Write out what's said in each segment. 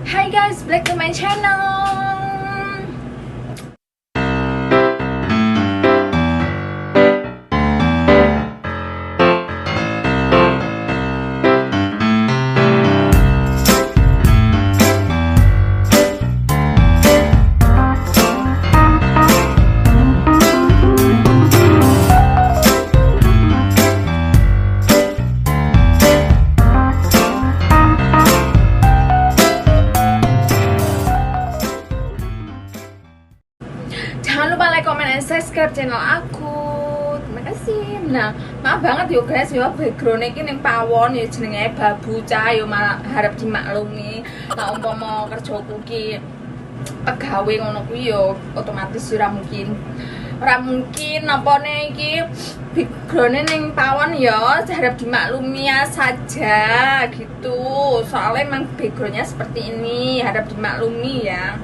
Hi guys, back to my channel. Jangan lupa like, comment, and subscribe channel aku. Terima kasih. Nah, maaf banget yo guys, yo background iki ning pawon ya jenenge babu cah yo malah harap dimaklumi. Lah umpama kerjaku ki pegawe ngono kuwi yo otomatis ora mungkin. Ora mungkin napane iki background ning pawon ya harap dimaklumi ya saja gitu. Soalnya emang backgroundnya seperti ini, harap dimaklumi ya.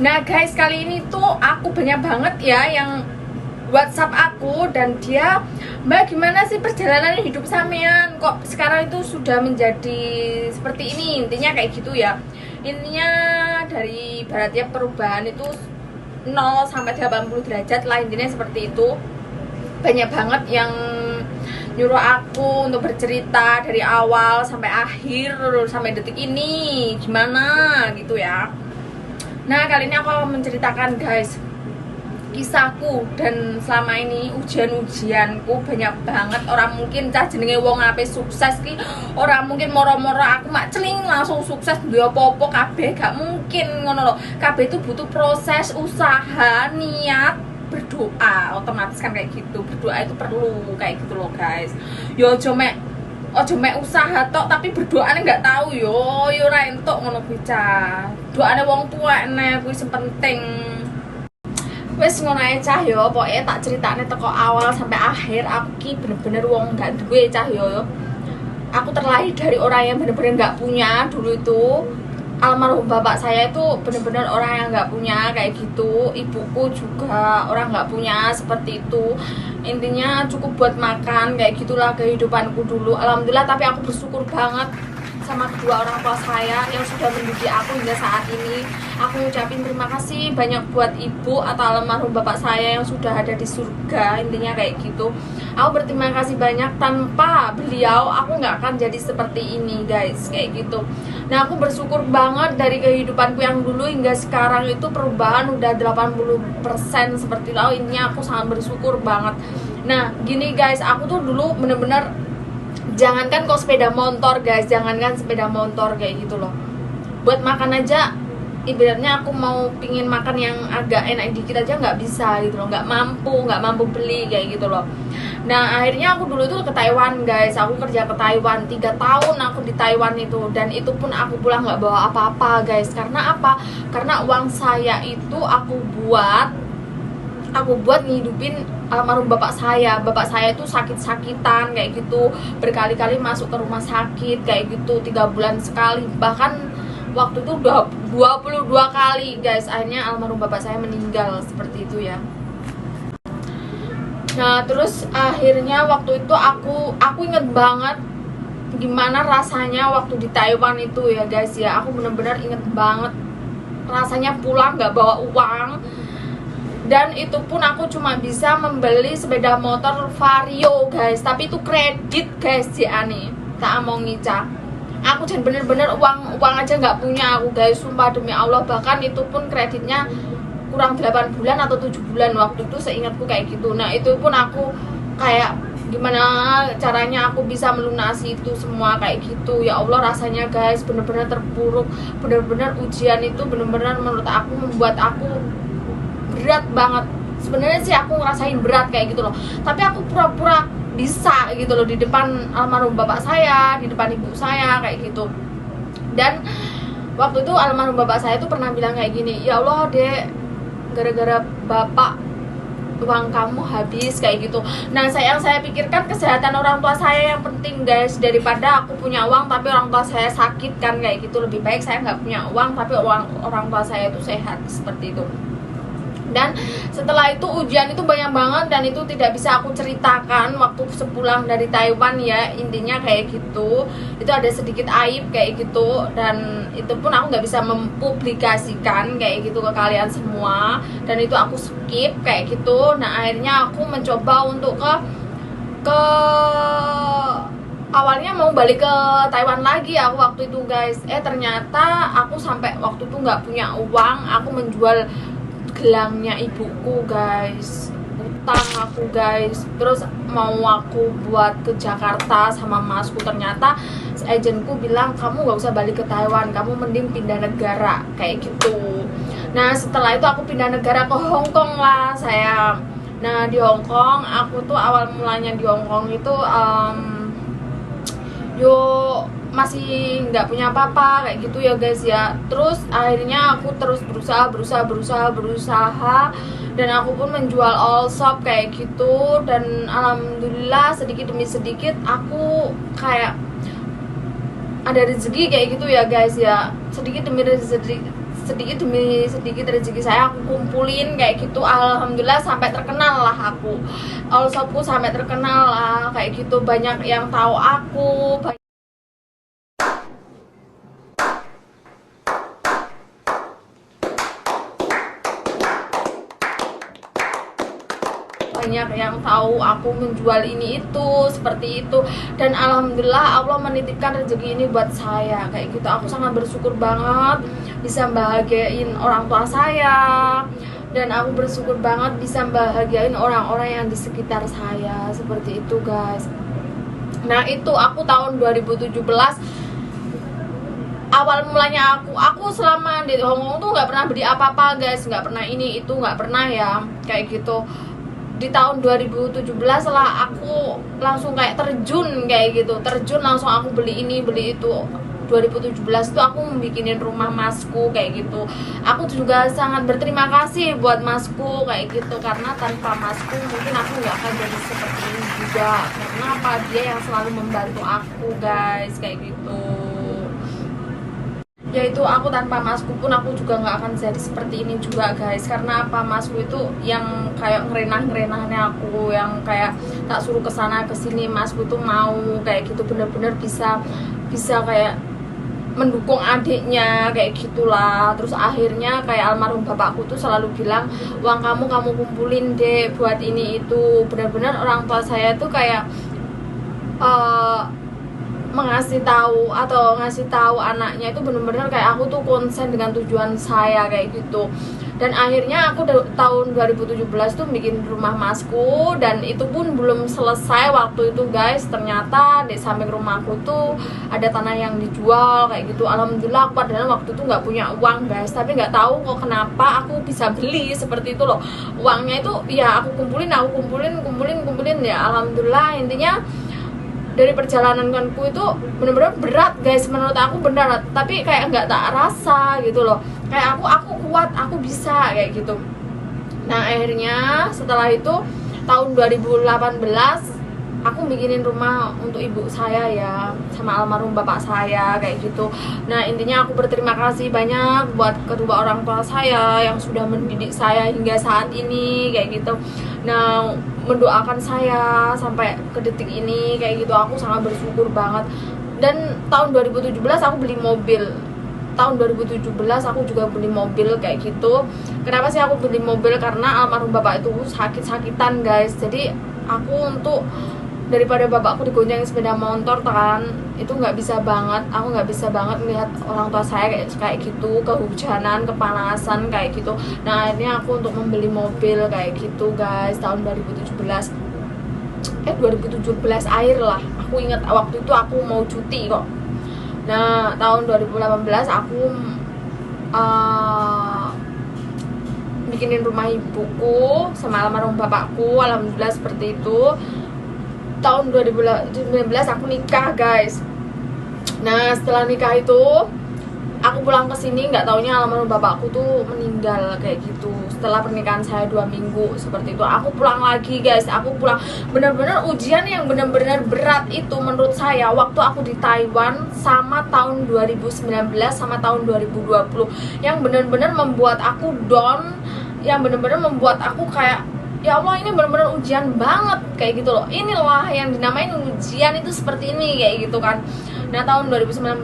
Nah guys, kali ini tuh aku banyak banget ya yang WhatsApp aku dan dia, Mbak gimana sih perjalanan hidup sampean kok sekarang itu sudah menjadi seperti ini, intinya kayak gitu ya. Intinya dari ibaratnya perubahan itu 0 sampai 80 derajat lah, intinya seperti itu. Banyak banget yang nyuruh aku untuk bercerita dari awal sampai akhir sampai detik ini gimana gitu ya. Nah kali ini aku akan menceritakan guys kisahku dan selama ini ujian-ujianku banyak banget. Orang mungkin cah jenenge wong ape sukses ki, orang mungkin moro-moro aku mak celing langsung sukses duwe apa-apa kabeh, gak mungkin ngono loh. Kabeh itu butuh proses, usaha, niat, berdoa, otomatis kan kayak gitu. Berdoa itu perlu kayak gitu loh guys. Yo ojo mek usaha tok tapi berdoane nggak tahu yo ora entuk ngono kuwi cah. Doane wong tuwekne kuwi sing penting. Wis ngono ae cah yo, pokoke tak critakne teko awal sampai akhir. Aku ki bener-bener wong nggak duwe cah yo. Aku terlahir dari orang yang bener-bener nggak punya dulu itu. Almarhum bapak saya itu bener-bener orang yang nggak punya kayak gitu. Ibuku juga orang nggak punya seperti itu. Intinya cukup buat makan kayak gitulah kehidupanku dulu. Alhamdulillah, tapi aku bersyukur banget sama kedua orang tua saya yang sudah mendidik aku hingga saat ini. Aku ngucapin terima kasih banyak buat ibu atau almarhum bapak saya yang sudah ada di surga, intinya kayak gitu. Aku berterima kasih banyak, tanpa beliau aku nggak akan jadi seperti ini guys, kayak gitu. Nah aku bersyukur banget dari kehidupanku yang dulu hingga sekarang itu perubahan udah 80% seperti itu. Intinya aku sangat bersyukur banget. Nah gini guys, aku tuh dulu bener-bener jangankan kok sepeda motor guys, jangankan sepeda motor kayak gitu loh, buat makan aja ibaratnya aku mau pingin makan yang agak enak dikit aja nggak bisa gitu loh, nggak mampu beli kayak gitu loh. Nah akhirnya aku dulu tuh ke Taiwan guys, aku kerja ke Taiwan 3 tahun aku di Taiwan itu, dan itu pun aku pulang nggak bawa apa-apa guys. Karena apa? Karena uang saya itu aku buat ngehidupin almarhum bapak saya. Bapak saya itu sakit-sakitan kayak gitu, berkali-kali masuk ke rumah sakit kayak gitu, 3 bulan sekali, bahkan waktu itu udah 22 kali guys. Akhirnya almarhum bapak saya meninggal seperti itu ya. Nah terus akhirnya waktu itu aku inget banget gimana rasanya waktu di Taiwan itu ya guys ya. Aku bener-bener inget banget rasanya pulang nggak bawa uang, dan itu pun aku cuma bisa membeli sepeda motor Vario guys, tapi itu kredit guys ya nih, tak mau ngicah. Aku dan bener-bener uang aja nggak punya aku guys, sumpah demi Allah. Bahkan itu pun kreditnya kurang 8 bulan atau 7 bulan waktu itu seingatku kayak gitu. Nah itu pun aku kayak gimana caranya aku bisa melunasi itu semua kayak gitu. Ya Allah rasanya guys bener-bener terpuruk, bener-bener ujian itu bener-bener menurut aku membuat aku berat banget. Sebenarnya sih aku ngerasain berat kayak gitu loh, tapi aku pura-pura bisa gitu loh di depan almarhum bapak saya, di depan ibu saya kayak gitu. Dan waktu itu almarhum bapak saya tuh pernah bilang kayak gini, ya Allah dek, gara-gara bapak uang kamu habis kayak gitu. Nah yang saya pikirkan kesehatan orang tua saya yang penting guys, daripada aku punya uang tapi orang tua saya sakit kan kayak gitu. Lebih baik saya nggak punya uang tapi orang tua saya itu sehat seperti itu. Dan setelah itu ujian itu banyak banget dan itu tidak bisa aku ceritakan waktu sepulang dari Taiwan ya, intinya kayak gitu. Itu ada sedikit aib kayak gitu, dan itu pun aku nggak bisa mempublikasikan kayak gitu ke kalian semua, dan itu aku skip kayak gitu. Nah akhirnya aku mencoba untuk ke awalnya mau balik ke Taiwan lagi aku waktu itu guys. Ternyata aku sampai waktu itu nggak punya uang, aku menjual gelangnya ibuku guys, utang aku guys. Terus mau aku buat ke Jakarta sama masku, ternyata agenku bilang kamu gak usah balik ke Taiwan, kamu mending pindah negara kayak gitu. Nah setelah itu aku pindah negara ke Hong Kong lah saya. Nah di Hong Kong aku tuh awal mulanya di Hong Kong itu masih nggak punya apa-apa kayak gitu ya guys ya. Terus akhirnya aku terus berusaha dan aku pun menjual all shop kayak gitu, dan alhamdulillah sedikit demi sedikit aku kayak ada rezeki kayak gitu ya guys ya. Sedikit demi sedikit rezeki saya aku kumpulin kayak gitu, alhamdulillah sampai terkenal lah aku, all shopku sampai terkenal lah kayak gitu, banyak yang tahu aku, banyak yang tahu aku menjual ini itu seperti itu. Dan alhamdulillah Allah menitipkan rezeki ini buat saya kayak gitu. Aku sangat bersyukur banget bisa bahagiain orang tua saya, dan aku bersyukur banget bisa bahagiain orang-orang yang di sekitar saya seperti itu guys. Nah itu aku tahun 2017 awal mulanya aku selama di Hong Kong tuh nggak pernah beli apa-apa guys, nggak pernah ini itu, nggak pernah ya kayak gitu. Di tahun 2017 lah aku langsung kayak terjun kayak gitu, terjun langsung aku beli ini beli itu. 2017 itu aku membikinin rumah masku kayak gitu. Aku juga sangat berterima kasih buat masku kayak gitu, karena tanpa masku mungkin aku nggak akan jadi seperti ini juga, karena apa, dia yang selalu membantu aku guys kayak gitu. Yaitu aku tanpa masku pun aku juga nggak akan jadi seperti ini juga guys, karena apa, masku itu yang kayak ngerenah-ngerenahnya aku, yang kayak tak suruh kesana kesini, masku tuh mau kayak gitu, bener-bener bisa kayak mendukung adiknya kayak gitulah. Terus akhirnya kayak almarhum bapakku tuh selalu bilang, uang kamu kumpulin deh buat ini itu. Benar-benar orang tua saya tuh kayak ngasih tahu anaknya itu bener-bener kayak aku tuh konsen dengan tujuan saya kayak gitu. Dan akhirnya aku tahun 2017 tuh bikin rumah masku, dan itu pun belum selesai waktu itu guys. Ternyata di samping rumahku tuh ada tanah yang dijual kayak gitu. Alhamdulillah aku padahal waktu itu nggak punya uang guys, tapi nggak tahu kok kenapa aku bisa beli seperti itu loh. Uangnya itu ya aku kumpulin ya. Alhamdulillah, intinya dari perjalananku itu bener-bener berat guys, menurut aku benar, tapi kayak nggak tak rasa gitu loh, kayak aku kuat, aku bisa kayak gitu. Nah akhirnya setelah itu tahun 2018 aku bikinin rumah untuk ibu saya ya, sama almarhum bapak saya kayak gitu. Nah intinya aku berterima kasih banyak buat kedua orang tua saya yang sudah mendidik saya hingga saat ini kayak gitu. Nah mendoakan saya sampai ke detik ini kayak gitu, aku sangat bersyukur banget. Dan tahun 2017 aku beli mobil, tahun 2017 aku juga beli mobil kayak gitu. Kenapa sih aku beli mobil? Karena almarhum bapak itu sakit-sakitan guys, jadi aku untuk daripada bapakku digonceng sepeda motor kan, itu nggak bisa banget, aku nggak bisa banget melihat orang tua saya kayak gitu, kehujanan, kepanasan kayak gitu. Nah akhirnya aku untuk membeli mobil kayak gitu guys tahun 2017 akhir lah, aku ingat waktu itu aku mau cuti kok. Nah tahun 2018 aku bikinin rumah ibuku sama almarhum bapakku, alhamdulillah seperti itu. Tahun 2019 aku nikah guys. Nah setelah nikah itu aku pulang ke sini, nggak taunya almarhum bapakku tuh meninggal kayak gitu. Setelah pernikahan saya 2 minggu seperti itu, aku pulang lagi guys. Aku pulang bener-bener ujian yang bener-bener berat itu menurut saya waktu aku di Taiwan sama tahun 2019 sama tahun 2020, yang bener-bener membuat aku down yang bener-bener membuat aku kayak ya Allah, ini bener-bener ujian banget kayak gitu loh. Inilah yang dinamain ujian itu seperti ini kayak gitu kan. Nah tahun 2019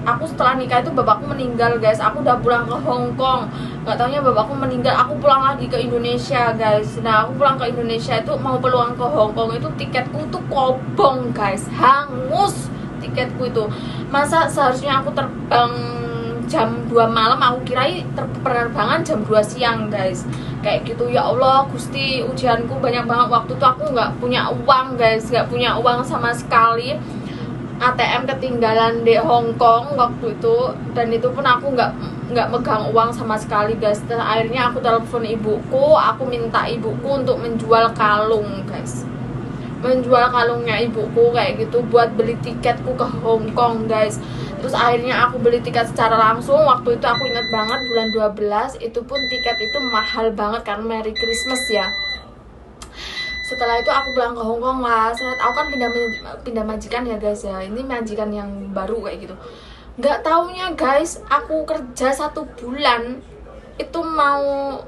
aku setelah nikah itu bapakku meninggal guys. Aku udah pulang ke Hong Kong, nggak taunya bapakku meninggal. Aku pulang lagi ke Indonesia guys. Nah aku pulang ke Indonesia itu mau peluang ke Hong Kong itu tiketku tuh kobong guys, hangus tiketku itu. Masa seharusnya aku terbang jam 2 malam, aku kirain penerbangan jam 2 siang guys kayak gitu. Ya Allah Gusti, ujianku banyak banget. Waktu itu aku nggak punya uang guys, nggak punya uang sama sekali. ATM ketinggalan di Hong Kong waktu itu, dan itu pun aku nggak megang uang sama sekali guys. Dan akhirnya aku telepon ibuku, aku minta ibuku untuk menjual kalung guys, menjual kalungnya ibuku kayak gitu buat beli tiketku ke Hong Kong guys. Terus akhirnya aku beli tiket secara langsung. Waktu itu aku ingat banget bulan 12, itu pun tiket itu mahal banget karena Merry Christmas ya. Setelah itu aku pulang ke Hong Kong lah. Aku kan pindah majikan ya guys ya. Ini majikan yang baru kayak gitu. Nggak taunya guys, aku kerja 1 bulan itu mau